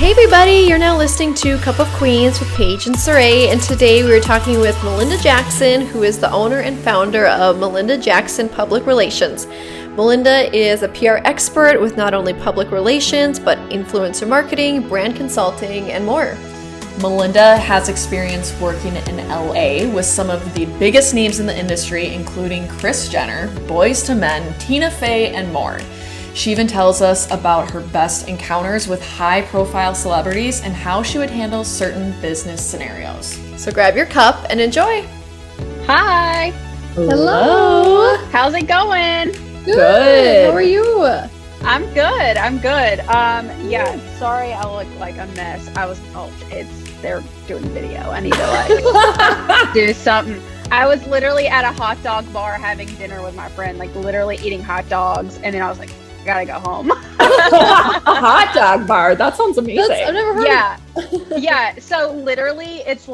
Hey everybody, you're now listening to Cup of Queens with Paige and Saray, and today we're talking with Melinda Jackson, who is the owner and founder of Melinda Jackson Public Relations. Melinda is a PR expert with not only public relations, but influencer marketing, brand consulting, and more. Melinda has experience working in LA with some of the biggest names in the industry, including Kris Jenner, Boyz II Men, Tina Fey, and more. She even tells us about her best encounters with high-profile celebrities and how she would handle certain business scenarios. So grab your cup and enjoy. Hi. Hello. How's it going? Good. How are you? I'm good. Yeah, sorry I look like a mess. They're doing video. I need to do something. I was literally at a hot dog bar having dinner with my friend, like literally eating hot dogs, and then I was like, I gotta go home. A hot dog bar. That sounds amazing. I've never heard of. Yeah. So literally it's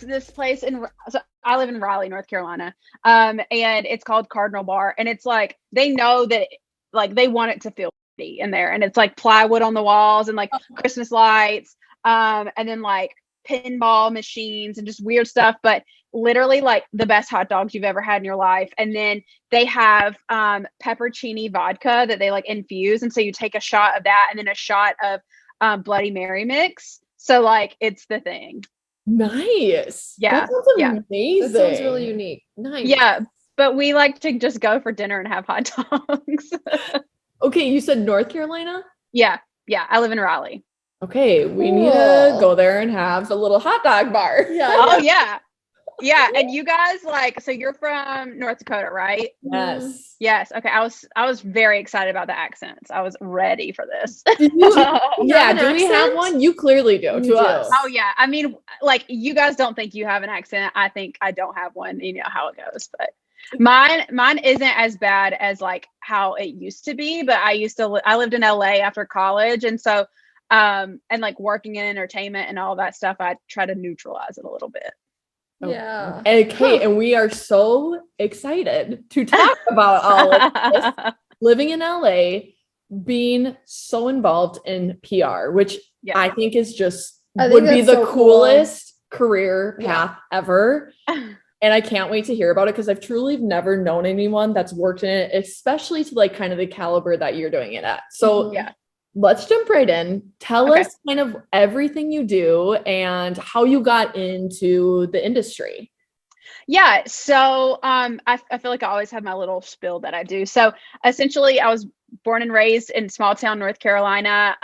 this place so I live in Raleigh, North Carolina. And it's called Cardinal Bar. And it's like, they know that like they want it to feel pretty in there. And it's like plywood on the walls and like Christmas lights. And then like pinball machines and just weird stuff, but literally like the best hot dogs you've ever had in your life. And then they have peppercini vodka that they like infuse, and so you take a shot of that and then a shot of Bloody Mary mix, so like it's the thing. Nice. Yeah. That sounds amazing. That sounds really unique. Nice. Yeah, but we like to just go for dinner and have hot dogs. Okay, you said North Carolina? Yeah, I live in Raleigh. Okay, we need to go there and have a little hot dog bar. Yeah, and you guys so you're from North Dakota, right? Yes. Okay, I was very excited about the accents. I was ready for this. Do we have one? You clearly do to us. Oh yeah, I mean, like you guys don't think you have an accent. I think I don't have one. You know how it goes, but mine isn't as bad as like how it used to be. But I lived in LA after college, and so and like working in entertainment and all that stuff, I try to neutralize it a little bit. Yeah. Okay, and we are so excited to talk about all of this. Living in LA, being so involved in PR, which I think is would be the coolest career path ever. And I can't wait to hear about it because I've truly never known anyone that's worked in it, especially to like kind of the caliber that you're doing it at. So let's jump right in. Tell us kind of everything you do and how you got into the industry. Yeah. So I feel like I always have my little spill that I do. So essentially I was born and raised in small town, North Carolina,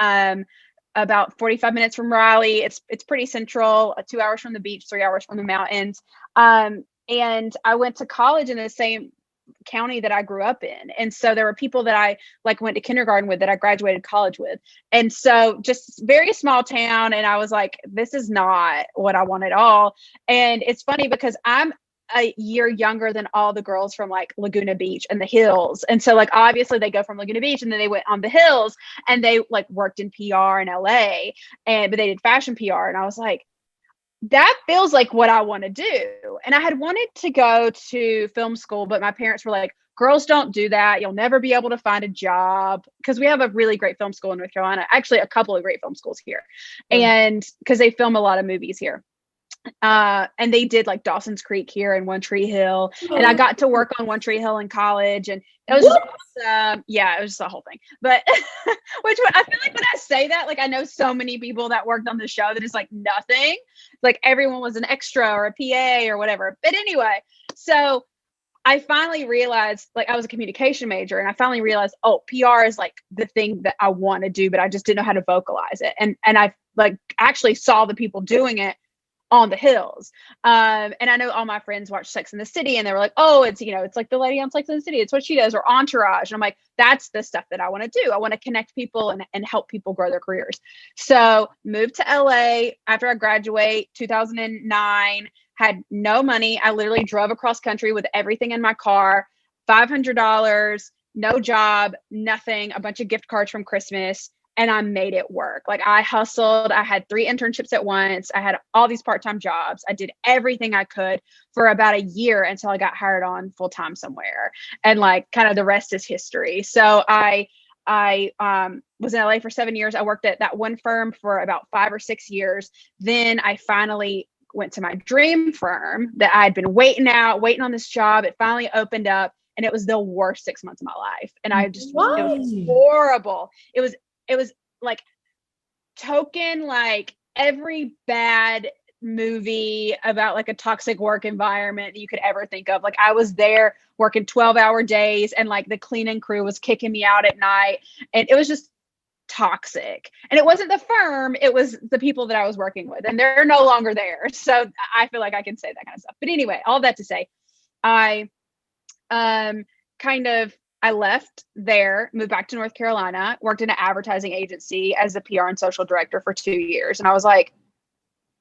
about 45 minutes from Raleigh. It's pretty central, 2 hours from the beach, 3 hours from the mountains. And I went to college in the same county that I grew up in. And so there were people that I like went to kindergarten with that I graduated college with. And so just very small town. And I was like, this is not what I want at all. And it's funny because I'm a year younger than all the girls from like Laguna Beach and the Hills. And so like, obviously they go from Laguna Beach and then they went on the Hills and they like worked in PR in LA but they did fashion PR. And I was like, that feels like what I want to do. And I had wanted to go to film school, but my parents were like, girls don't do that. You'll never be able to find a job, because we have a really great film school in North Carolina, actually a couple of great film schools here. And because they film a lot of movies here. And they did like Dawson's Creek here and One Tree Hill. And I got to work on One Tree Hill in college, and it was awesome. Yeah, it was just the whole thing. But which I feel like when I say that, like I know so many people that worked on the show that is like nothing. Like everyone was an extra or a PA or whatever. But anyway, so I finally realized, like I was a communication major, and I finally realized, PR is like the thing that I want to do, but I just didn't know how to vocalize it. And I like actually saw the people doing it on the Hills. And I know all my friends watch Sex and the City, and they were like, it's like the lady on Sex and the City. It's what she does, or Entourage. And I'm like, that's the stuff that I want to do. I want to connect people and help people grow their careers. So moved to LA after I graduate 2009, had no money. I literally drove across country with everything in my car, $500, no job, nothing, a bunch of gift cards from Christmas. And I made it work. Like I hustled. I had 3 internships at once. I had all these part-time jobs. I did everything I could for about a year until I got hired on full-time somewhere. And like kind of the rest is history. So I I was in LA for 7 years. I worked at that one firm for about 5 or 6 years. Then I finally went to my dream firm that I had been waiting on this job. It finally opened up, and it was the worst 6 months of my life. And I just, it was horrible. It was like token, like every bad movie about like a toxic work environment that you could ever think of. Like I was there working 12-hour days, and like the cleaning crew was kicking me out at night, and it was just toxic. And it wasn't the firm, it was the people that I was working with, and they're no longer there. So I feel like I can say that kind of stuff. But anyway, all that to say, I I left there, moved back to North Carolina, worked in an advertising agency as a PR and social director for 2 years. And I was like,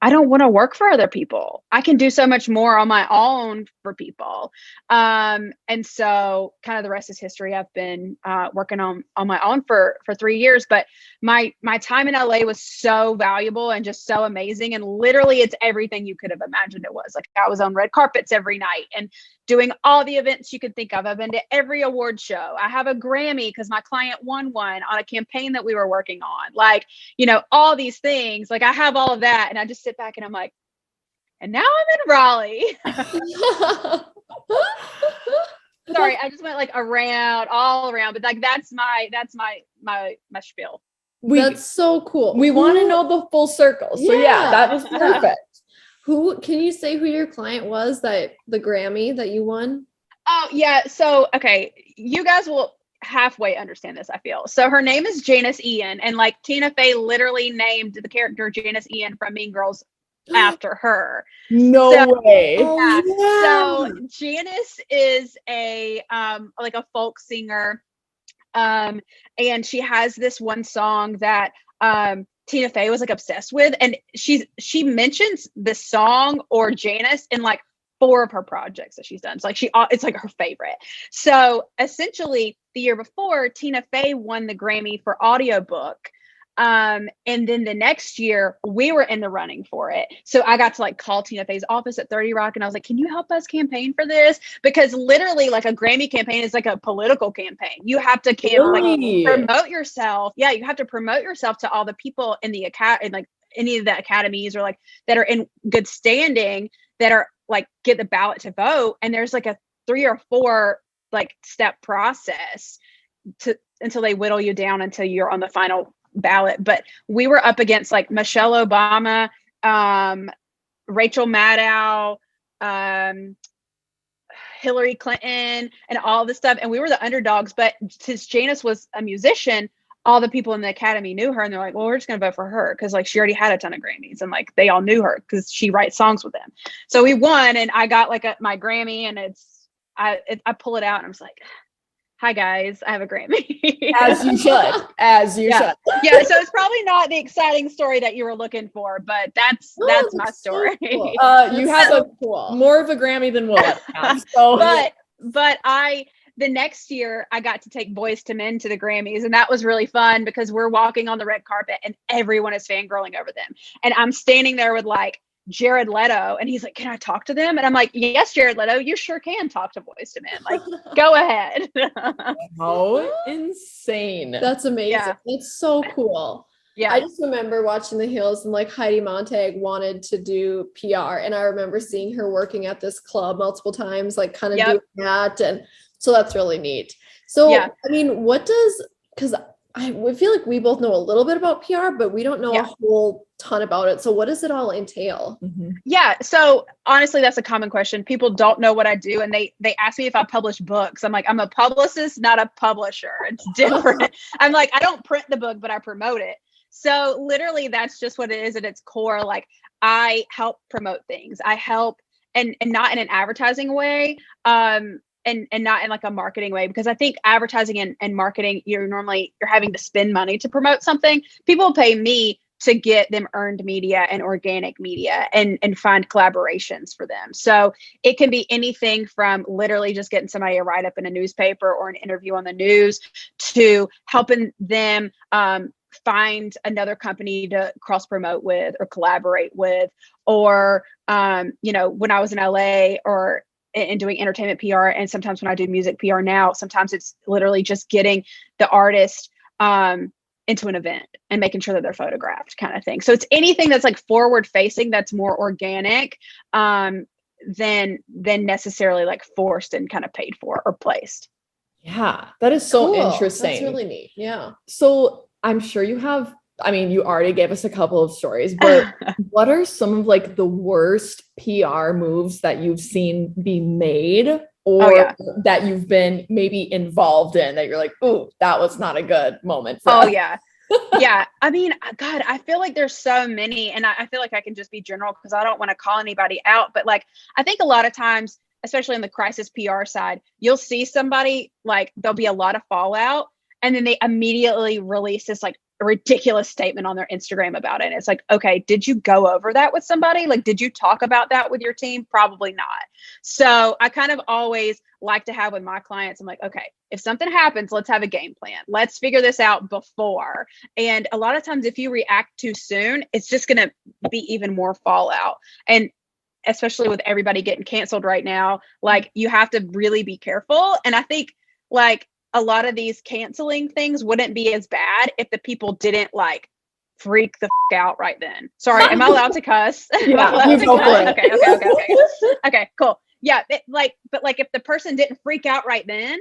I don't want to work for other people. I can do so much more on my own for people. And so kind of the rest is history. I've been working on my own for 3 years, but my time in LA was so valuable and just so amazing. And literally it's everything you could have imagined it was. Like I was on red carpets every night and doing all the events you could think of. I've been to every award show. I have a Grammy because my client won one on a campaign that we were working on. Like, you know, all these things. Like I have all of that, and I just sit back and I'm like, and now I'm in Raleigh. Sorry, I just went like all around, but like that's my spiel. That's so cool. We want to know the full circle. So yeah, that was perfect. Can you say who your client was, that the Grammy that you won? Oh yeah. So, okay. You guys will halfway understand this, I feel. So her name is Janice Ian, and like Tina Fey literally named the character Janice Ian from Mean Girls after her. No way. Yeah. So Janice is a like a folk singer. And she has this one song that Tina Fey was like obsessed with, and she mentions this song or Janice in like 4 of her projects that she's done. So like it's like her favorite. So essentially the year before, Tina Fey won the Grammy for audiobook. And then the next year we were in the running for it. So I got to like call Tina Fey's office at 30 Rock, and I was like, can you help us campaign for this? Because literally like a Grammy campaign is like a political campaign. You have to promote yourself. Yeah. You have to promote yourself to all the people in the like any of the academies, or like that are in good standing, that are like get the ballot to vote. And there's like a 3 or 4 like step process until they whittle you down until you're on the final ballot. But we were up against like Michelle Obama, Rachel Maddow, Hillary Clinton, and all this stuff. And we were the underdogs. But since Janice was a musician, all the people in the academy knew her, and they're like, well, we're just going to vote for her because like she already had a ton of Grammys, and like they all knew her because she writes songs with them. So we won, and I got like my Grammy, and I pull it out, and I was like, hi guys, I have a Grammy. As you should. Should. Yeah, so it's probably not the exciting story that you were looking for, but that's my story. So cool. You have more of a Grammy than we'll ever have. So. But the next year I got to take Boyz II Men to the Grammys, and that was really fun because we're walking on the red carpet and everyone is fangirling over them. And I'm standing there with like Jared Leto, and he's like, can I talk to them? And I'm like, yes, Jared Leto, you sure can talk to Boyz II Men. Like, go ahead. Oh, insane. That's amazing. Yeah. It's so cool. Yeah. I just remember watching The Hills, and like Heidi Montag wanted to do PR, and I remember seeing her working at this club multiple times, like kind of doing that. And so that's really neat. So, I mean, because I feel like we both know a little bit about PR, but we don't know a whole ton about it. So what does it all entail? Mm-hmm. Yeah. So honestly, that's a common question. People don't know what I do. And they ask me if I publish books. I'm like, I'm a publicist, not a publisher. It's different. I'm like, I don't print the book, but I promote it. So literally that's just what it is at its core. Like I help promote things. I help, and not in an advertising way. And not in like a marketing way, because I think advertising and marketing, you're having to spend money to promote something. People pay me to get them earned media and organic media and find collaborations for them. So it can be anything from literally just getting somebody to write up in a newspaper or an interview on the news, to helping them find another company to cross promote with or collaborate with, or when I was in LA and doing entertainment PR. And sometimes when I do music PR now, sometimes it's literally just getting the artist into an event and making sure that they're photographed kind of thing. So it's anything that's like forward facing, that's more organic than necessarily like forced and kind of paid for or placed. Yeah, that is so Cool. interesting. That's really neat. Yeah. So I'm sure you have, I mean, you already gave us a couple of stories, but what are some of like the worst PR moves that you've seen be made or that you've been maybe involved in that you're like, oh, that was not a good moment for us? Yeah. Yeah. I mean, God, I feel like there's so many, and I feel like I can just be general because I don't want to call anybody out. But like, I think a lot of times, especially on the crisis PR side, you'll see somebody like there'll be a lot of fallout and then they immediately release this like a ridiculous statement on their Instagram about it. And it's like, okay, did you go over that with somebody? Like, did you talk about that with your team? Probably not. So I kind of always like to have with my clients, I'm like, okay, if something happens, let's have a game plan. Let's figure this out before. And a lot of times if you react too soon, it's just going to be even more fallout. And especially with everybody getting canceled right now, like you have to really be careful. And I think like a lot of these canceling things wouldn't be as bad if the people didn't like freak the out right then. Sorry, am I allowed to cuss? Yeah, you go for it. Okay, cool. Yeah, but if the person didn't freak out right then,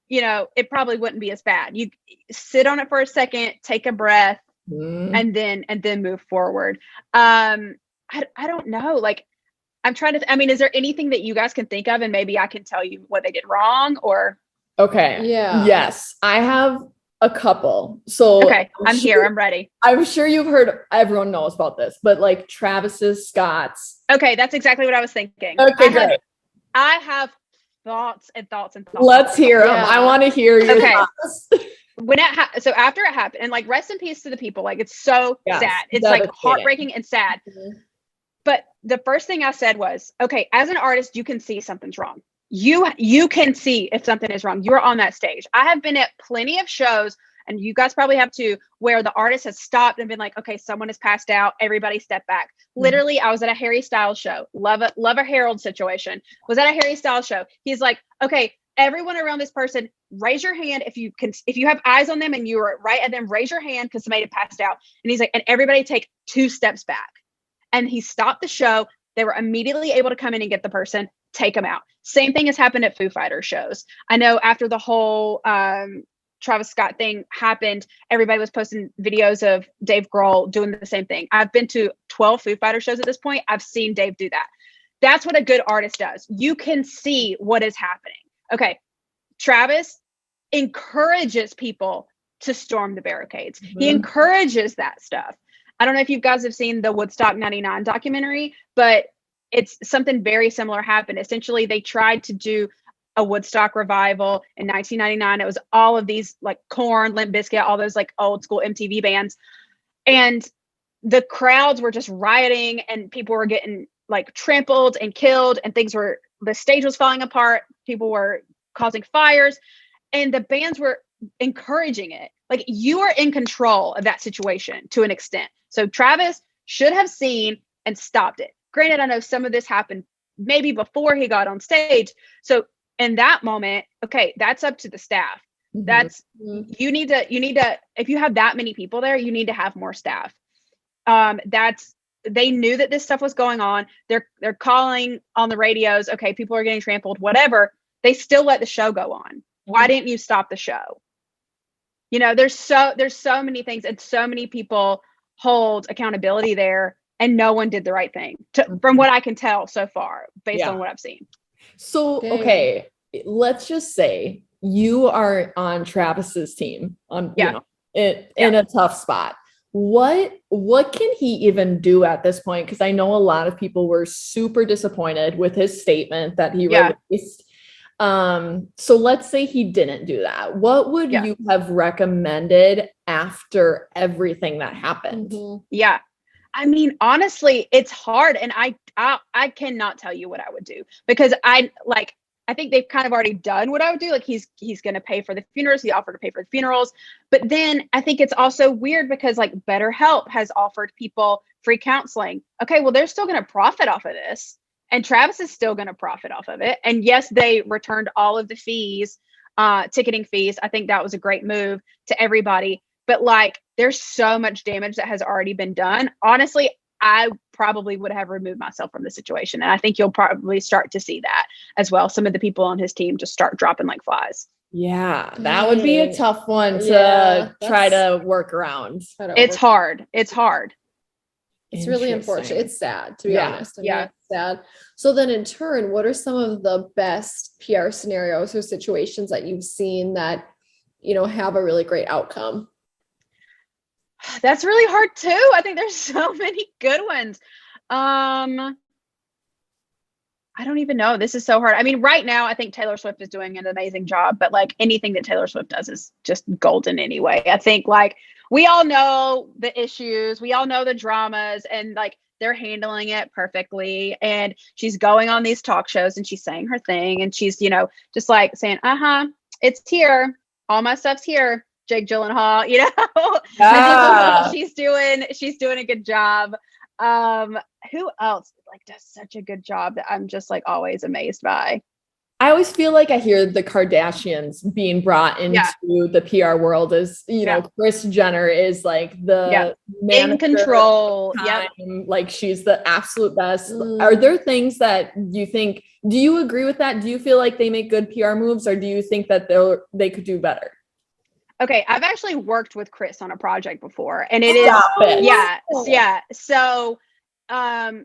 you know, it probably wouldn't be as bad. You sit on it for a second, take a breath, and then move forward. I don't know. Like, I'm trying to. I mean, is there anything that you guys can think of, and maybe I can tell you what they did wrong, or? Okay. Yeah. Yes, I have a couple. So okay, I'm here. I'm ready. I'm sure you've heard, everyone knows about this, but like Travis's Scott's. Okay, that's exactly what I was thinking. Okay, great. I have thoughts and thoughts and thoughts. Let's hear them. I want to hear your thoughts. When so after it happened, and like rest in peace to the people, like it's so sad. It's like heartbreaking and sad. Mm-hmm. But the first thing I said was, okay, as an artist, you can see something's wrong. You can see if something is wrong. You're on that stage. I have been at plenty of shows, and you guys probably have too, where the artist has stopped and been like, okay, someone has passed out. Everybody step back. Mm-hmm. Literally, I was at a Harry Styles show. Love a Harold situation. Was at a Harry Styles show. He's like, okay, everyone around this person, raise your hand if you have eyes on them and you are right at them, raise your hand because somebody had passed out. And he's like, and everybody take 2 steps back. And he stopped the show. They were immediately able to come in and get the person, take them out. Same thing has happened at Foo Fighters shows. I know after the whole Travis Scott thing happened, everybody was posting videos of Dave Grohl doing the same thing. I've been to 12 Foo Fighters shows at this point. I've seen Dave do that. That's what a good artist does. You can see what is happening. Okay, Travis encourages people to storm the barricades. Mm-hmm. He encourages that stuff. I don't know if you guys have seen the Woodstock 99 documentary, but it's something very similar happened. Essentially, they tried to do a Woodstock revival in 1999. It was all of these like Korn, Limp Bizkit, all those like old school MTV bands. And the crowds were just rioting and people were getting like trampled and killed and the stage was falling apart. People were causing fires and the bands were encouraging it. Like you are in control of that situation to an extent. So Travis should have seen and stopped it. Granted, I know some of this happened maybe before he got on stage. So in that moment, okay, that's up to the staff. Mm-hmm. That's you need to, if you have that many people there, you need to have more staff. They knew that this stuff was going on. They're calling on the radios. Okay, people are getting trampled, whatever. They still let the show go on. Mm-hmm. Why didn't you stop the show? You know, there's so many things and so many people hold accountability there and no one did the right thing from what I can tell so far based on what I've seen. So, okay, let's just say you are on Travis's team you know, in a tough spot. What can he even do at this point? Because I know a lot of people were super disappointed with his statement that he released. So let's say he didn't do that. What would you have recommended after everything that happened? Mm-hmm. Yeah. I mean, honestly, it's hard. And I cannot tell you what I would do because I think they've kind of already done what I would do. Like he's going to pay for the funerals. He offered to pay for the funerals. But then I think it's also weird because like BetterHelp has offered people free counseling. Okay, well, they're still going to profit off of this. And Travis is still going to profit off of it. And yes, they returned all of the fees ticketing fees. I think that was a great move to everybody. But like, there's so much damage that has already been done. Honestly, I probably would have removed myself from the situation. And I think you'll probably start to see that as well. Some of the people on his team just start dropping like flies. Yeah, that would be a tough one to try to work around. It's hard. It's hard. It's really unfortunate. It's sad, to be honest. It's sad. So then in turn, what are some of the best PR scenarios or situations that you've seen that, you know, have a really great outcome? That's really hard too. I think there's so many good ones. I don't even know. This is so hard. I mean, right now, I think Taylor Swift is doing an amazing job, but like anything that Taylor Swift does is just golden anyway. I think like we all know the issues, we all know the dramas, and like they're handling it perfectly. And she's going on these talk shows and she's saying her thing. And she's, you know, just like saying, it's here. All my stuff's here. Jake Gyllenhaal, you know, she's doing a good job. Who else like does such a good job that I'm just like always amazed by? I always feel like I hear the Kardashians being brought into the PR world as, you know, Kris Jenner is like the in control. Like she's the absolute best. Are there things that you think, do you agree with that? Do you feel like they make good PR moves, or do you think that they could do better? Okay, I've actually worked with Kris on a project before, and So, that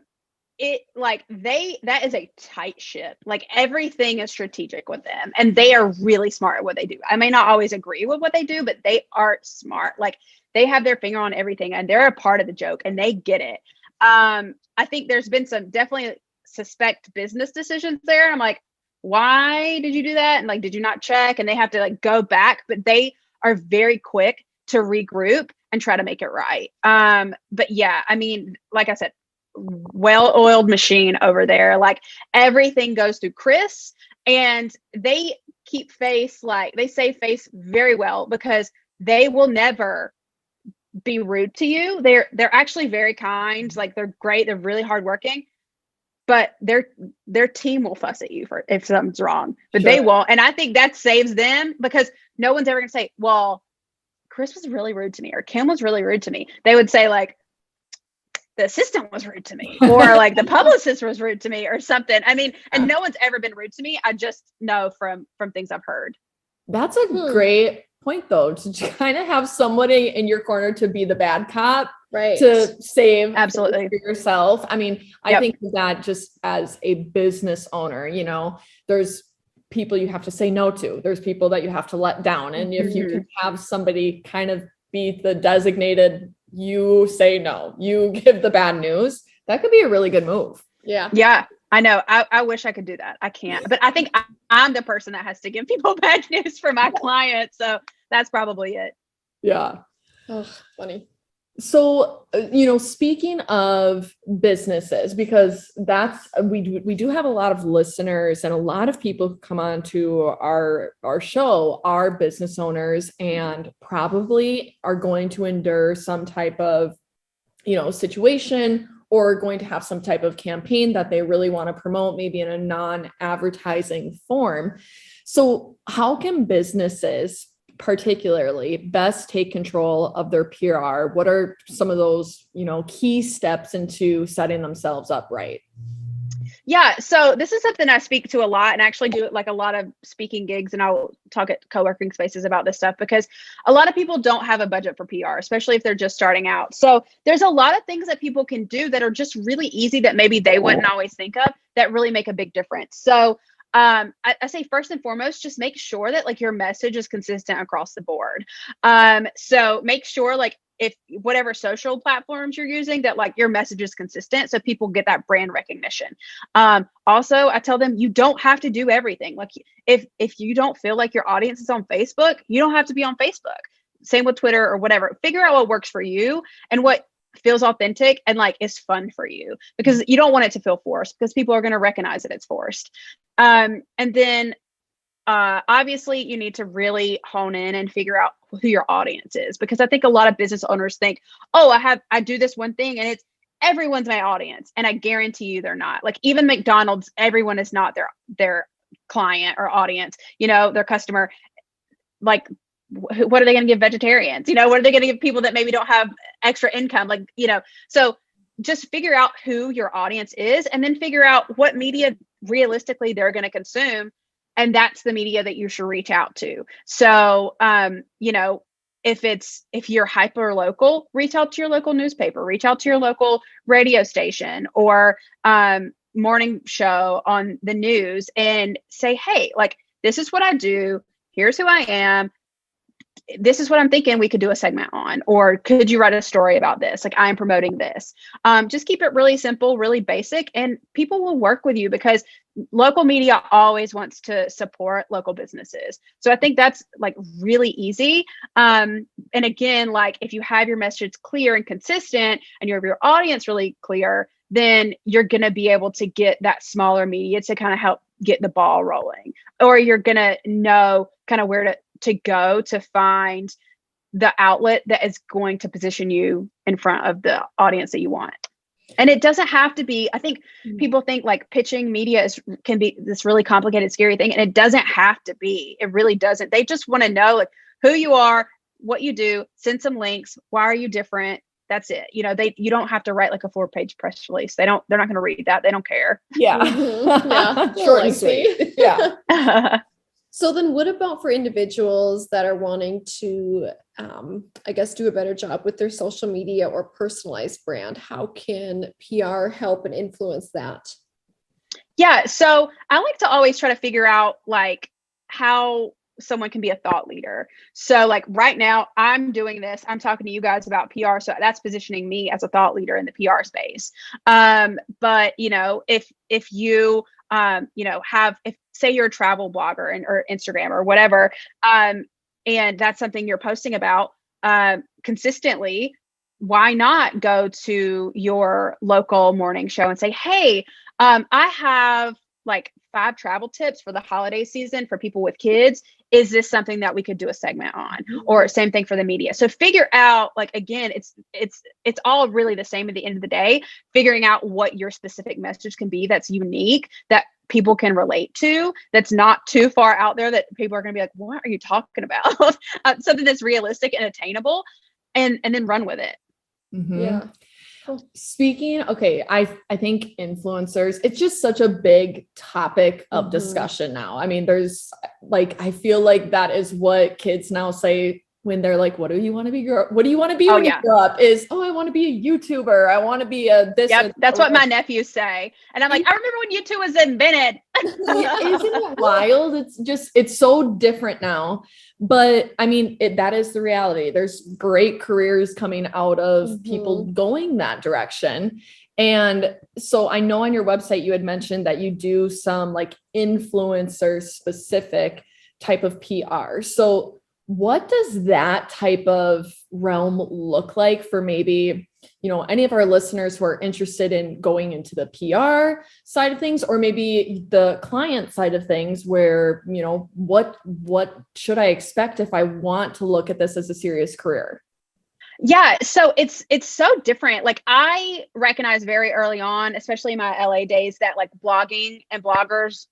is a tight ship. Like everything is strategic with them, and they are really smart at what they do. I may not always agree with what they do, but they are smart. Like they have their finger on everything, and they're a part of the joke, and they get it. I think there's been some definitely suspect business decisions there. I'm like, why did you do that? And like, did you not check? And they have to like go back, but they are very quick to regroup and try to make it right. But yeah, I mean, like I said, well-oiled machine over there. Like everything goes through Kris, and they keep face, like they save face very well, because they will never be rude to you. They're actually very kind. Like they're great. They're really hardworking, but their team will fuss at you for if something's wrong, but they won't. And I think that saves them, because no one's ever gonna say, well, Kris was really rude to me, or Kim was really rude to me. They would say like, the assistant was rude to me, or like the publicist was rude to me, or something. I mean, and no one's ever been rude to me. I just know from things I've heard. That's a great point though, to kind of have somebody in your corner to be the bad cop, right? To save absolutely for yourself. I mean, I think that just as a business owner, you know, there's people you have to say no to. There's people that you have to let down. And if you can have somebody kind of be the designated, you say no, you give the bad news, that could be a really good move. Yeah, I know. I wish I could do that. I can't, but I think I'm the person that has to give people bad news for my clients. So that's probably it. Yeah. Oh, funny. So, you know, speaking of businesses, because we do have a lot of listeners, and a lot of people who come on to our show are business owners, and probably are going to endure some type of, you know, situation, or going to have some type of campaign that they really want to promote, maybe in a non-advertising form. So how can businesses particularly best take control of their PR? What are some of those, you know, key steps into setting themselves up right? Yeah. So this is something I speak to a lot, and actually do like a lot of speaking gigs, and I'll talk at co-working spaces about this stuff, because a lot of people don't have a budget for PR, especially if they're just starting out. So there's a lot of things that people can do that are just really easy that maybe they wouldn't always think of, that really make a big difference. So I say first and foremost, just make sure that like your message is consistent across the board. So make sure like if whatever social platforms you're using, that like your message is consistent, so people get that brand recognition. Also, I tell them you don't have to do everything. Like if you don't feel like your audience is on Facebook, you don't have to be on Facebook. Same with Twitter or whatever. Figure out what works for you and what feels authentic and like is fun for you, because you don't want it to feel forced, because people are going to recognize that it's forced. And then obviously you need to really hone in and figure out who your audience is, because I think a lot of business owners think, oh, I do this one thing and it's everyone's my audience. And I guarantee you they're not. Like even McDonald's, everyone is not their client or audience, their customer, like, what are they going to give vegetarians? What are they going to give people that maybe don't have extra income? So just figure out who your audience is, and then figure out what media realistically they're going to consume. And that's the media that you should reach out to. So, if you're hyper local, reach out to your local newspaper, reach out to your local radio station or morning show on the news and say, hey, like, this is what I do. Here's who I am. This is what I'm thinking we could do a segment on, or could you write a story about this? Like, I'm promoting this. Just keep it really simple, really basic, and people will work with you because local media always wants to support local businesses. So I think that's like really easy. And again, like, if you have your message clear and consistent and you have your audience really clear, then you're going to be able to get that smaller media to kind of help get the ball rolling, or you're going to know kind of where to go to find the outlet that is going to position you in front of the audience that you want. And it doesn't have to be, I think people think like pitching media can be this really complicated, scary thing. And it doesn't have to be, it really doesn't. They just want to know like who you are, what you do, send some links. Why are you different? That's it. You don't have to write like a 4-page press release. They're not going to read that. They don't care. Yeah. Yeah. Short and sweet. Yeah. So then what about for individuals that are wanting to, I guess, do a better job with their social media or personalized brand? How can PR help and influence that? Yeah. So I like to always try to figure out like how someone can be a thought leader. So like right now I'm doing this, I'm talking to you guys about PR. So that's positioning me as a thought leader in the PR space. But if you, if say you're a travel blogger or Instagram or whatever, and that's something you're posting about consistently, why not go to your local morning show and say, hey, I have like 5 travel tips for the holiday season for people with kids. Is this something that we could do a segment on? Or same thing for the media. So figure out, like, again, it's all really the same at the end of the day, figuring out what your specific message can be that's unique, that people can relate to, that's not too far out there that people are going to be like, what are you talking about? Something that's realistic and attainable, and then run with it. Mm-hmm. Yeah. Speaking, I think influencers, it's just such a big topic of discussion now. I mean, there's like, I feel like that is what kids now say when they're like, what do you want to be? What do you want to be when you grow up? Is, I want to be a YouTuber. I want to be a this. Yep, that's what my nephews say. And I'm like, I remember when YouTube was invented. Isn't it wild? It's so different now. But I mean, that is the reality. There's great careers coming out of people going that direction. And so I know on your website, you had mentioned that you do some like influencer specific type of PR. So what does that type of realm look like for maybe, any of our listeners who are interested in going into the PR side of things, or maybe the client side of things where, what should I expect if I want to look at this as a serious career? Yeah. So it's so different. Like, I recognized very early on, especially in my LA days, that like blogging and bloggers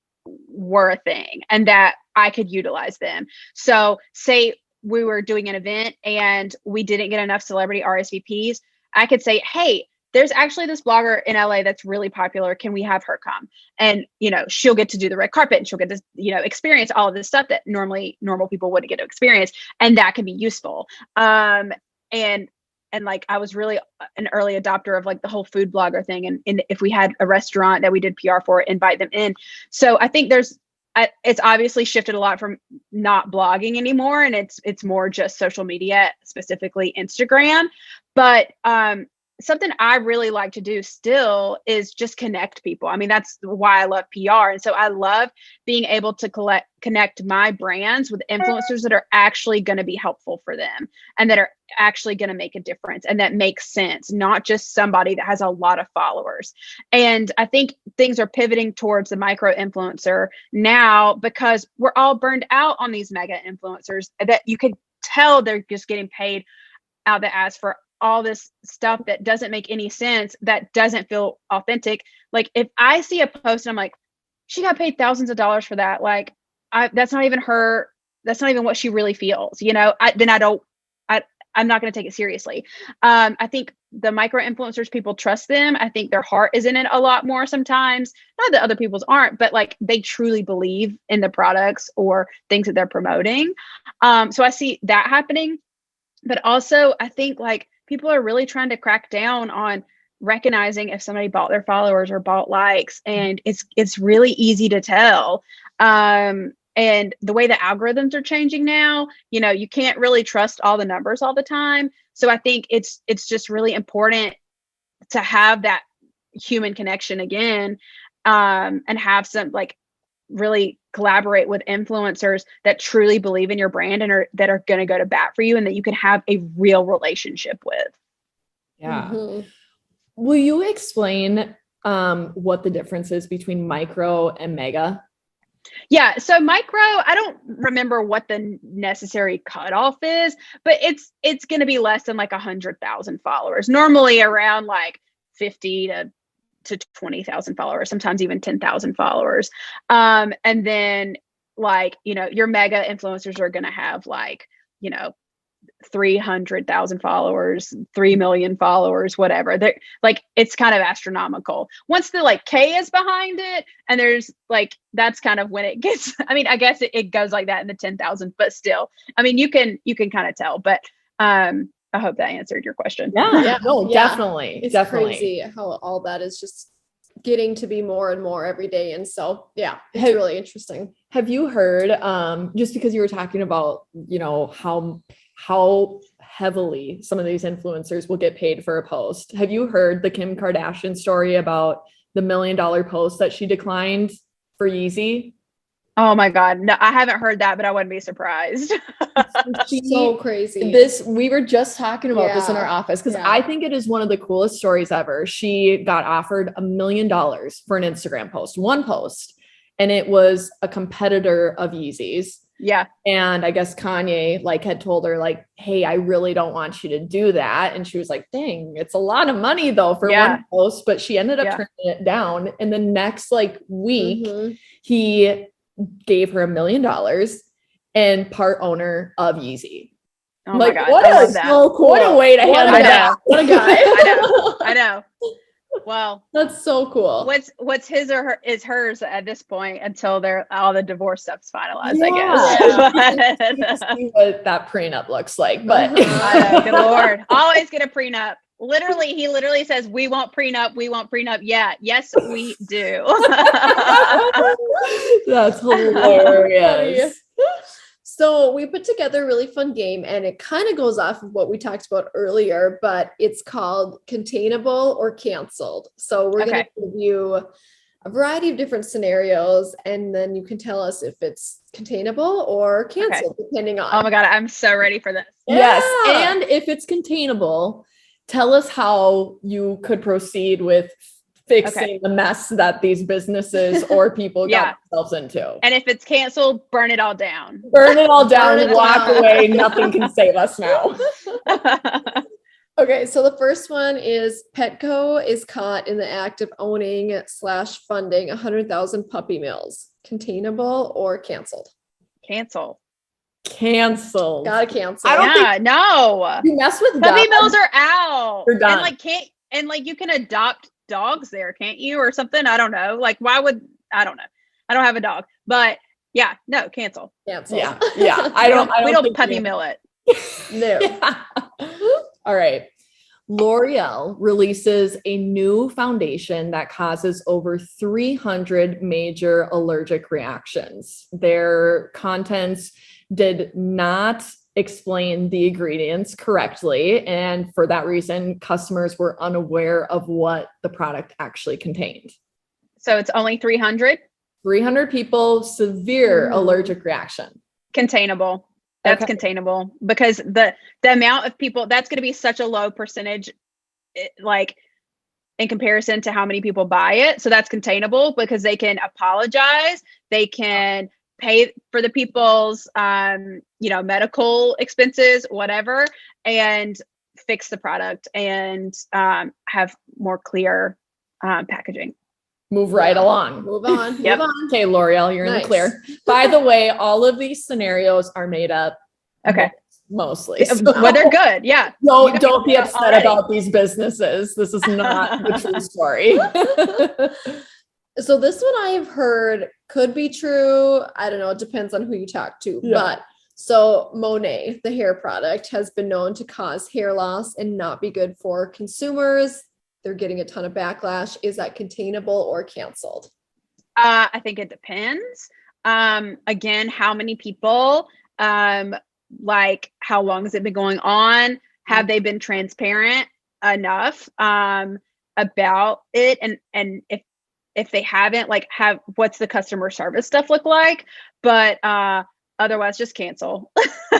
were a thing and that I could utilize them. So say we were doing an event and we didn't get enough celebrity RSVPs, I could say, hey, there's actually this blogger in LA that's really popular. Can we have her come? And, she'll get to do the red carpet and she'll get to, experience all of this stuff that normally normal people wouldn't get to experience. And that can be useful. And like, I was really an early adopter of like the whole food blogger thing. And if we had a restaurant that we did PR for, invite them in. So I think it's obviously shifted a lot from not blogging anymore. And it's more just social media, specifically Instagram. But something I really like to do still is just connect people. I mean, that's why I love PR. And so I love being able to connect my brands with influencers that are actually going to be helpful for them and that are actually going to make a difference and that makes sense, not just somebody that has a lot of followers. And I think things are pivoting towards the micro influencer now because we're all burned out on these mega influencers that you could tell they're just getting paid out the ass for all this stuff that doesn't make any sense, that doesn't feel authentic. Like, if I see a post and I'm like, she got paid thousands of dollars for that. Like, that's not even her. That's not even what she really feels. You know, I'm not going to take it seriously. I think the micro influencers, people trust them. I think their heart is in it a lot more sometimes. Not that other people's aren't, but like they truly believe in the products or things that they're promoting. So I see that happening. But also I think like people are really trying to crack down on recognizing if somebody bought their followers or bought likes, and it's really easy to tell. And the way the algorithms are changing now, you know, you can't really trust all the numbers all the time. So I think it's just really important to have that human connection again, and have some like really collaborate with influencers that truly believe in your brand and that are going to go to bat for you, and that you can have a real relationship with. Yeah. Will you explain what the difference is between micro and mega? Yeah. So micro, I don't remember what the necessary cutoff is, but it's going to be less than like 100,000 followers, normally around like 50 to 20,000 followers, sometimes even 10,000 followers. And then like, you know, your mega influencers are going to have like, you know, 300,000 followers, 3 million followers, whatever. They're like, it's kind of astronomical. Once the like K is behind it, and there's like, that's kind of when it gets, I mean, I guess it goes like that in the 10,000, but still, I mean, you can kind of tell, but I hope that answered your question. Yeah, no, definitely. It's definitely crazy how all that is just getting to be more and more every day. And so, yeah, it's really interesting. Have you heard, just because you were talking about, you know, how heavily some of these influencers will get paid for a post. Have you heard the Kim Kardashian story about the $1 million post that she declined for Yeezy? Oh my God. No, I haven't heard that, but I wouldn't be surprised. So crazy. We were just talking about this in our office because I think it is one of the coolest stories ever. She got offered $1 million for an Instagram post, one post, and it was a competitor of Yeezy's. Yeah. And I guess Kanye like had told her like, hey, I really don't want you to do that. And she was like, dang, it's a lot of money though for one post, but she ended up turning it down. And the next like week, he gave her $1 million and part owner of Yeezy. Oh like, my God. What is so cool. What a way to handle that. What a guy. I know. Well, that's so cool. What's his or is hers at this point until all the divorce stuff's finalized, I guess. See what that prenup looks like, but good Lord, always get a prenup. He literally says, we want prenup. Yeah. Yes, we do. That's hilarious. So we put together a really fun game, and it kind of goes off of what we talked about earlier, but it's called Containable or Canceled. So we're going to give you a variety of different scenarios, and then you can tell us if it's containable or canceled, depending on. Oh my God, I'm so ready for this. Yes. And if it's containable, tell us how you could proceed with fixing the mess that these businesses or people got themselves into. And if it's canceled, burn it all down. Burn it all down and walk away. Nothing can save us now. Okay, so the first one is Petco is caught in the act of owning / funding 100,000 puppy mills. Containable or canceled? Canceled. Gotta cancel. I don't think no. You mess with puppy mills are out. They're done. And you can adopt dogs there, can't you, or something? I don't know. Like, why would I don't know. I don't have a dog, but cancel. Yeah. I don't. We don't puppy mill it. No. All right. L'Oreal releases a new foundation that causes over 300 major allergic reactions. Their contents did not explain the ingredients correctly, and for that reason, customers were unaware of what the product actually contained. So it's only 300? 300 people, severe allergic reaction. Containable. That's containable, because the amount of people, that's going to be such a low percentage, like in comparison to how many people buy it. So that's containable because they can apologize. They can pay for the people's, medical expenses, whatever, and fix the product and have more clear packaging. move right along. Move on. Yep. Move on. Okay, L'Oreal, you're in the clear. By the way, all of these scenarios are made up. Okay. Mostly. So well, they're good. Yeah. Don't be upset about these businesses. This is not the true story. So this one I have heard could be true. I don't know. It depends on who you talk to. Yeah. But so Monet, the hair product, has been known to cause hair loss and not be good for consumers. They're getting a ton of backlash. Is that containable or canceled? I think it depends. Again, how many people, like how long has it been going on? Have they been transparent enough about it? And if they haven't, like what's the customer service stuff look like? But otherwise just cancel.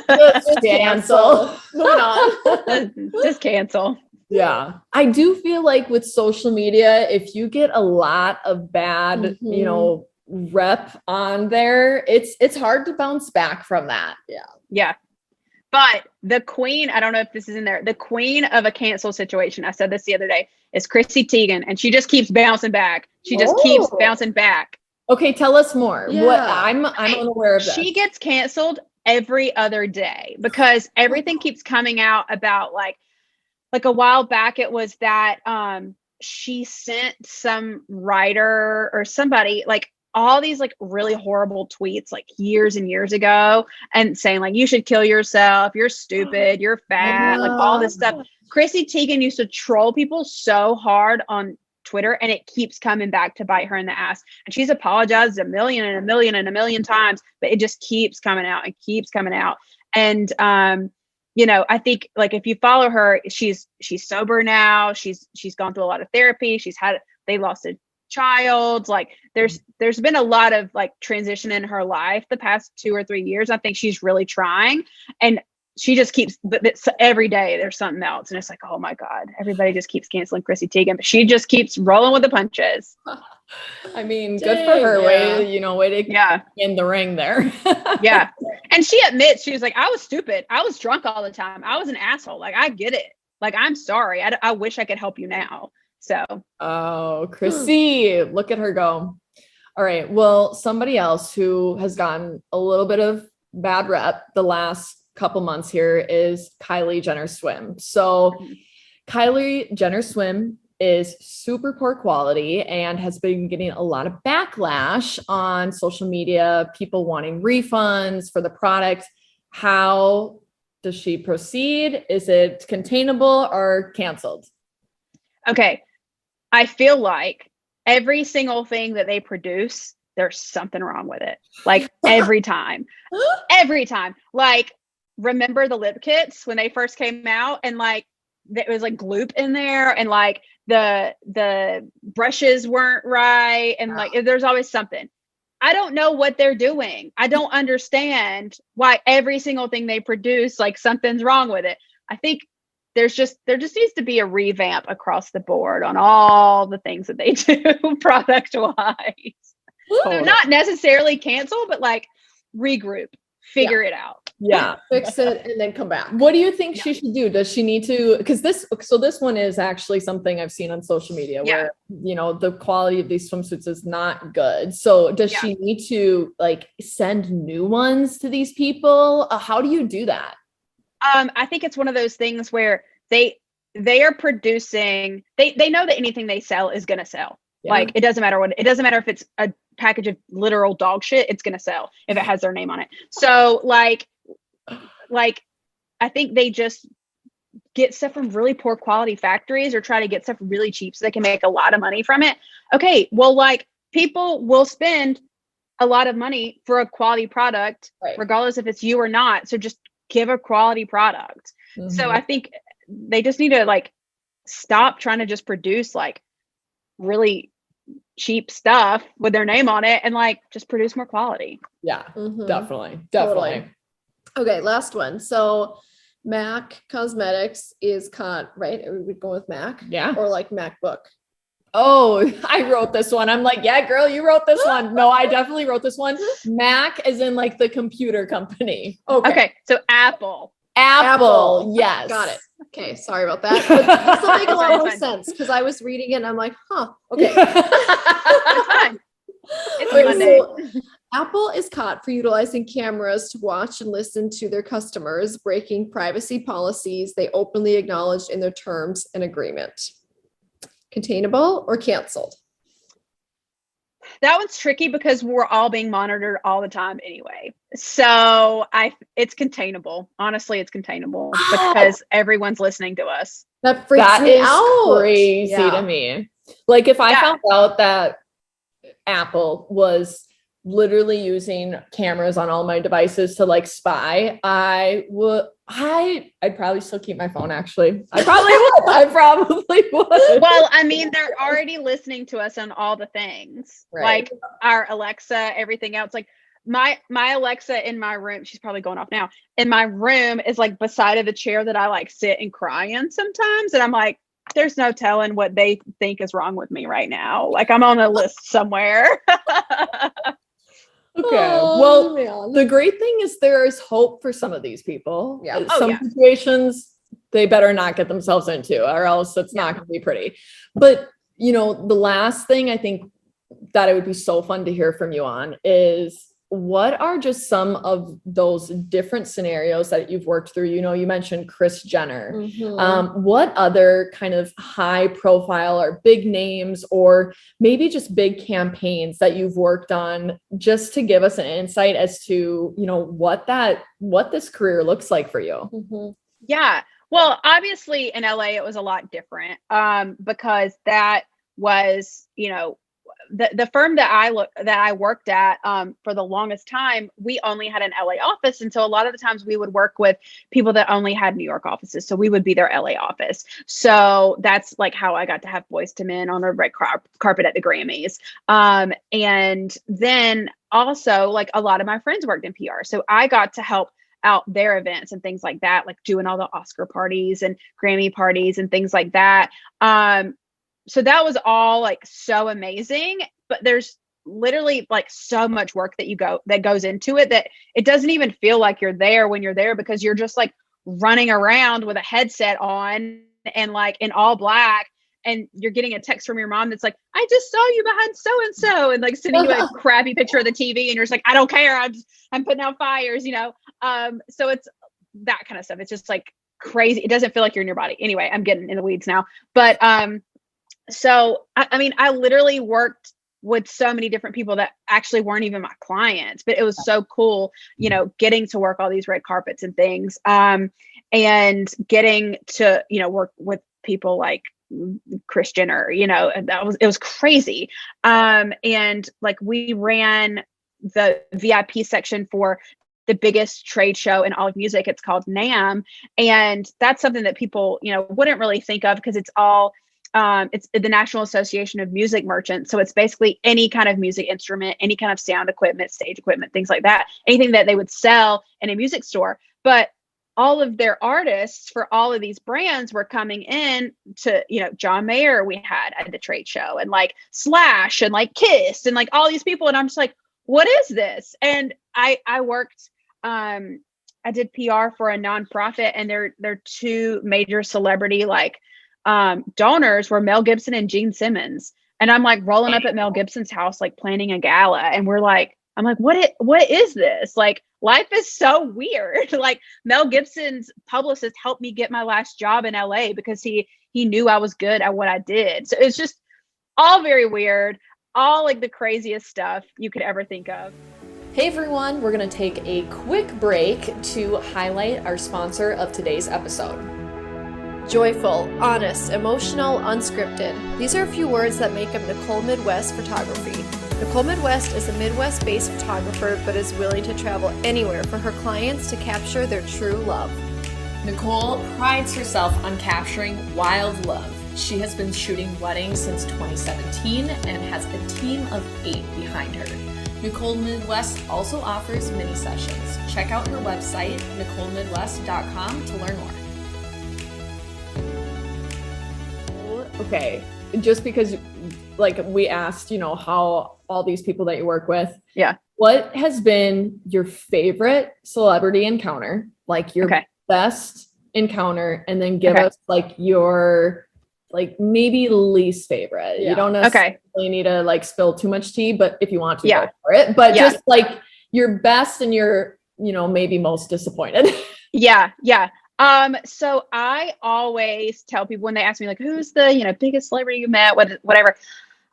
Just cancel. Moving on. Just cancel. Yeah. I do feel like with social media, if you get a lot of bad, you know, rep on there, it's hard to bounce back from that. Yeah. Yeah. But the queen, I don't know if this is in there, the queen of a cancel situation, I said this the other day, is Chrissy Teigen, and she just keeps bouncing back. She just keeps bouncing back. Okay, tell us more. Yeah. What I'm unaware of that. She gets canceled every other day because everything keeps coming out about like a while back it was that she sent some writer or somebody like all these like really horrible tweets like years and years ago and saying like you should kill yourself, you're stupid, you're fat, like all this stuff. Chrissy Teigen used to troll people so hard on Twitter and it keeps coming back to bite her in the ass. And she's apologized a million and a million and a million times, but it just keeps coming out and keeps coming out. And you know, I think like if you follow her, she's sober now. She's gone through a lot of therapy. They lost a child. Like there's been a lot of like transition in her life the past 2 or 3 years. I think she's really trying, and she just keeps, but every day there's something else. And it's like, oh my God, everybody just keeps canceling Chrissy Teigen, but she just keeps rolling with the punches. I mean, good for her. Yeah. Way to in the ring there. Yeah. And she admits, she was like, I was stupid. I was drunk all the time. I was an asshole. Like, I get it. Like, I'm sorry. I wish I could help you now. So. Oh, Chrissy, look at her go. All right. Well, somebody else who has gotten a little bit of bad rep the last couple months here is Kylie Jenner Swim. So Kylie Jenner Swim is super poor quality and has been getting a lot of backlash on social media, people wanting refunds for the product. How does she proceed? Is it containable or canceled? Okay. I feel like every single thing that they produce, there's something wrong with it. Like every time, like, remember the lip kits when they first came out and like it was like gloop in there and like the brushes weren't right and like there's always something. I don't know what they're doing. I don't understand why every single thing they produce, like something's wrong with it. I think there just needs to be a revamp across the board on all the things that they do product wise. So not necessarily cancel, but like regroup, figure it out. Yeah. Fix it and then come back. What do you think she should do? Does she need to, because this one is actually something I've seen on social media where, you know, the quality of these swimsuits is not good. So does she need to like send new ones to these people? How do you do that? I think it's one of those things where they are producing, they know that anything they sell is going to sell. Yeah. Like, it doesn't matter if it's a package of literal dog shit, it's going to sell if it has their name on it. So like, I think they just get stuff from really poor quality factories or try to get stuff really cheap so they can make a lot of money from it. Okay. Well, like people will spend a lot of money for a quality product, regardless if it's you or not. So just give a quality product. Mm-hmm. So I think they just need to like stop trying to just produce like really cheap stuff with their name on it and like just produce more quality. Yeah, definitely. Totally. Okay, last one. So MAC Cosmetics is right? Are we going with MAC? Yeah. Or like MacBook? Oh, I wrote this one. I'm like, yeah, girl, you wrote this one. No, I definitely wrote this one. Mac as in like the computer company. Okay. So Apple. Yes. Got it. Okay, sorry about that. But this will make a lot more sense because I was reading it and I'm like, huh, okay. It's fine. It's Monday. So Apple is caught for utilizing cameras to watch and listen to their customers, breaking privacy policies they openly acknowledged in their terms and agreement. Containable or canceled? That one's tricky because we're all being monitored all the time anyway. So it's containable. Honestly, it's containable because everyone's listening to us. That freaks me out. Crazy to me. Like if I found out that Apple was literally using cameras on all my devices to like spy, I'd probably still keep my phone. Actually, I probably would. Well, I mean, they're already listening to us on all the things, like our Alexa, everything else. Like my Alexa in my room, she's probably going off now. In my room is like beside of the chair that I like sit and cry in sometimes, and I'm like, there's no telling what they think is wrong with me right now. Like I'm on a list somewhere. Okay. Well, man. The great thing is there is hope for some of these people. Yeah. Some situations they better not get themselves into, or else it's not going to be pretty. But, the last thing I think that it would be so fun to hear from you on is what are just some of those different scenarios that you've worked through? You mentioned Kris Jenner. Mm-hmm. What other kind of high profile or big names, or maybe just big campaigns that you've worked on, just to give us an insight as to, what this career looks like for you? Mm-hmm. Yeah. Well, obviously in LA, it was a lot different because that was, the firm that I worked at for the longest time, we only had an LA office. And so a lot of the times we would work with people that only had New York offices. So we would be their LA office. So that's like how I got to have Boyz II Men on the red carpet at the Grammys. And then also like a lot of my friends worked in PR. So I got to help out their events and things like that, like doing all the Oscar parties and Grammy parties and things like that. So that was all like so amazing, but there's literally like so much work that goes into it that it doesn't even feel like you're there when you're there, because you're just like running around with a headset on and like in all black, and you're getting a text from your mom that's like, I just saw you behind so-and-so, and like sending you a crappy picture of the TV, and you're just like, I don't care. I'm putting out fires, So it's that kind of stuff. It's just like crazy. It doesn't feel like you're in your body. Anyway, I'm getting in the weeds now, but, so, I mean, I literally worked with so many different people that actually weren't even my clients, but it was so cool, getting to work all these red carpets and things, and getting to, work with people like Kris Jenner, it was crazy. And like we ran the VIP section for the biggest trade show in all of music. It's called NAMM. And that's something that people, wouldn't really think of, because it's all, it's the National Association of Music Merchants. So it's basically any kind of music instrument, any kind of sound equipment, stage equipment, things like that, anything that they would sell in a music store. But all of their artists for all of these brands were coming in to, John Mayer we had at the trade show, and like Slash and like Kiss and like all these people. And I'm just like, what is this? And I worked, I did PR for a nonprofit, and they're two major celebrity donors were Mel Gibson and Gene Simmons. And I'm like rolling up at Mel Gibson's house, like planning a gala. And I'm like, what is this? Like, life is so weird. Like Mel Gibson's publicist helped me get my last job in LA because he knew I was good at what I did. So it's just all very weird, all like the craziest stuff you could ever think of. Hey everyone, we're going to take a quick break to highlight our sponsor of today's episode. Joyful, honest, emotional, unscripted. These are a few words that make up Nicole Midwest Photography. Nicole Midwest is a Midwest-based photographer, but is willing to travel anywhere for her clients to capture their true love. Nicole prides herself on capturing wild love. She has been shooting weddings since 2017 and has a team of 8 behind her. Nicole Midwest also offers mini sessions. Check out her website, NicoleMidwest.com, to learn more. Okay, just because we asked, how all these people that you work with. Yeah. What has been your favorite celebrity encounter? Like your best encounter and then give us like your like maybe least favorite. You don't necessarily need to like spill too much tea, but if you want to go for it, but just like your best and your, you know, maybe most disappointed. So I always tell people when they ask me like, who's the, you know, biggest celebrity you met, whatever.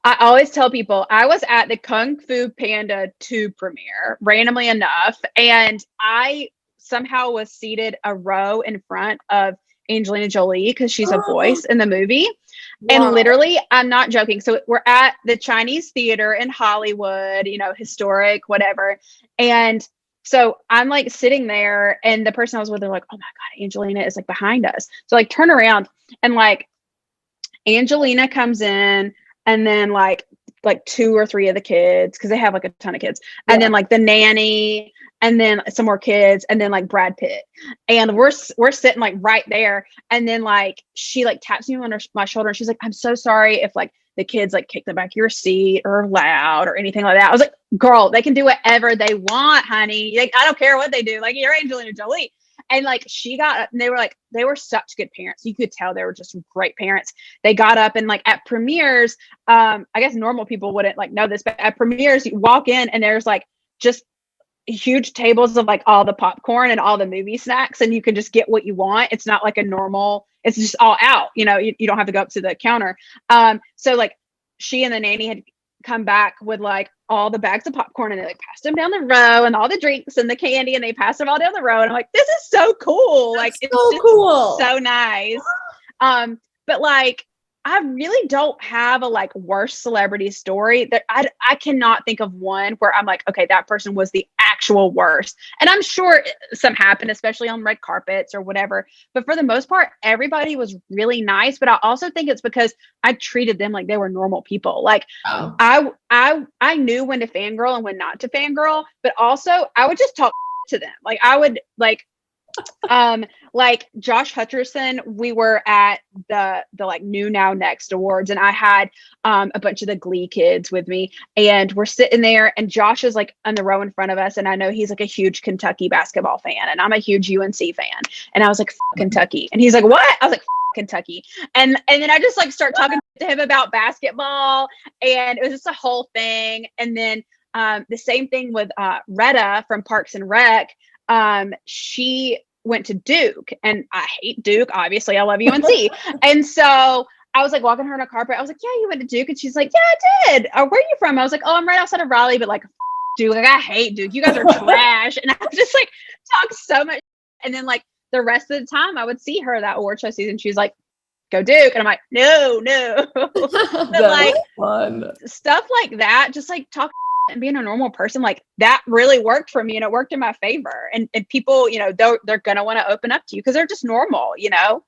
I always tell people I was at the Kung Fu Panda 2 premiere randomly enough. And I somehow was seated a row in front of Angelina Jolie because she's a voice in the movie. Wow. And literally, I'm not joking. So we're at the Chinese Theater in Hollywood, you know, historic, whatever. And so I'm like sitting there and the person I was with, they're like, oh my God, Angelina is like behind us. So like turn around and like Angelina comes in and then like 2 or 3 of the kids, because they have like a ton of kids. And then like the nanny and then some more kids and then like Brad Pitt. And we're sitting like right there. And then like she like taps me on my shoulder and she's like, I'm so sorry if like the kids like kick the back of your seat or loud or anything like that. I was like, girl, they can do whatever they want, honey. Like, I don't care what they do. Like, you're Angelina Jolie. And like she got up and they were such good parents. You could tell they were just great parents. They got up and like at premieres, I guess normal people wouldn't like know this, but at premieres you walk in and there's like just huge tables of like all the popcorn and all the movie snacks, and you can just get what you want. It's not like a normal, it's just all out, you know, you don't have to go up to the counter. So like she and the nanny had come back with like all the bags of popcorn and they like passed them down the row and all the drinks and the candy and they passed them all down the row. And I'm like, this is so cool. That's like, it's so cool. So nice. But like, I really don't have a like worst celebrity story that I cannot think of one where I'm like, okay, that person was the actual worst. And I'm sure some happen, especially on red carpets or whatever. But for the most part, everybody was really nice. But I also think it's because I treated them like they were normal people. Like I knew when to fangirl and when not to fangirl, but also I would just talk to them. Like I would like Josh Hutcherson, we were at the like New Now Next Awards and I had a bunch of the Glee kids with me and we're sitting there and Josh is like on the row in front of us and I know he's like a huge Kentucky basketball fan and I'm a huge UNC fan and I was like, Kentucky, and he's like, what? I was like, Kentucky. And then I just like start talking to him about basketball and it was just a whole thing. And then the same thing with Retta from Parks and Rec. She went to Duke and I hate Duke. Obviously I love UNC. And so I was like walking her on a carpet. I was like, yeah, you went to Duke. And she's like, yeah, I did. Where are you from? I was like, oh, I'm right outside of Raleigh, but like Duke, like I hate Duke. You guys are trash. And I was just like talk so much. And then like the rest of the time I would see her that award show season. She was like, go Duke. And I'm like, no. But like fun stuff like that, just like talk and being a normal person, like that really worked for me and it worked in my favor. And people, you know, they're going to want to open up to you because they're just normal, you know?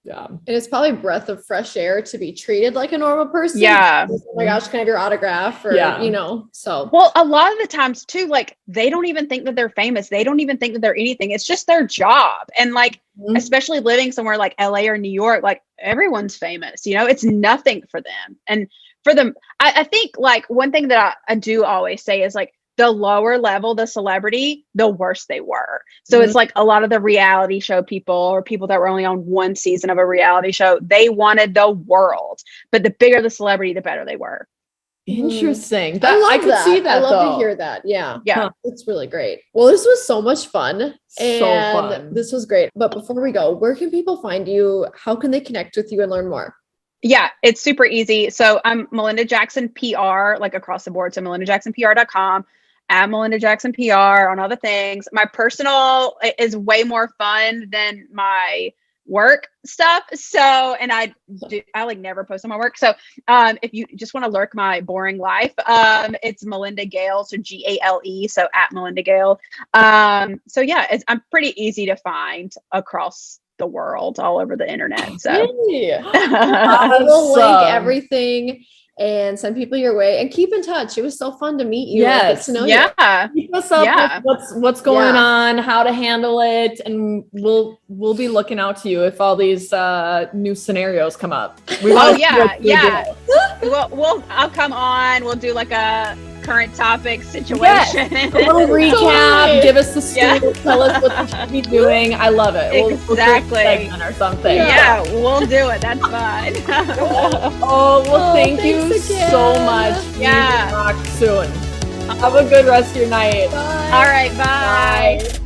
Yeah. And it's probably a breath of fresh air to be treated like a normal person. Yeah. Oh my gosh, can I have your autograph? Or, you know, so. Well, a lot of the times too, like they don't even think that they're famous. They don't even think that they're anything. It's just their job. And like, especially living somewhere like LA or New York, like everyone's famous, you know, it's nothing for them. And for them, I think like one thing that I do always say is like the lower level, the celebrity, the worse they were. So it's like a lot of the reality show people or people that were only on one season of a reality show, they wanted the world, but the bigger the celebrity, the better they were. Interesting. I could see that. I love to hear that. Yeah. Yeah. It's really great. Well, this was so much fun. And this was great. But before we go, where can people find you? How can they connect with you and learn more? Yeah, it's super easy. So I'm Melinda Jackson PR, like across the board. So melindajacksonpr.com, at Melinda Jackson PR on all the things. My personal is way more fun than my work stuff. So, and I like never post on my work. So if you just want to lurk my boring life, it's Melinda Gale. So Gale. So at Melinda Gale. So yeah, I'm pretty easy to find across the world, all over the internet. So I will link everything and send people your way and keep in touch. It was so fun to meet you. Yes. To know you. Keep us up with what's going on, how to handle it, and we'll be looking out to you if all these new scenarios come up. I'll come on. We'll do like a current topic situation. Yes. A little recap, give us the scoop, tell us what we should be doing. I love it. Exactly. We'll do a segment or something. Yeah, we'll do it. That's fine. Oh, well, thank you so much. Yeah. We will talk soon. Have a good rest of your night. Bye. All right, bye.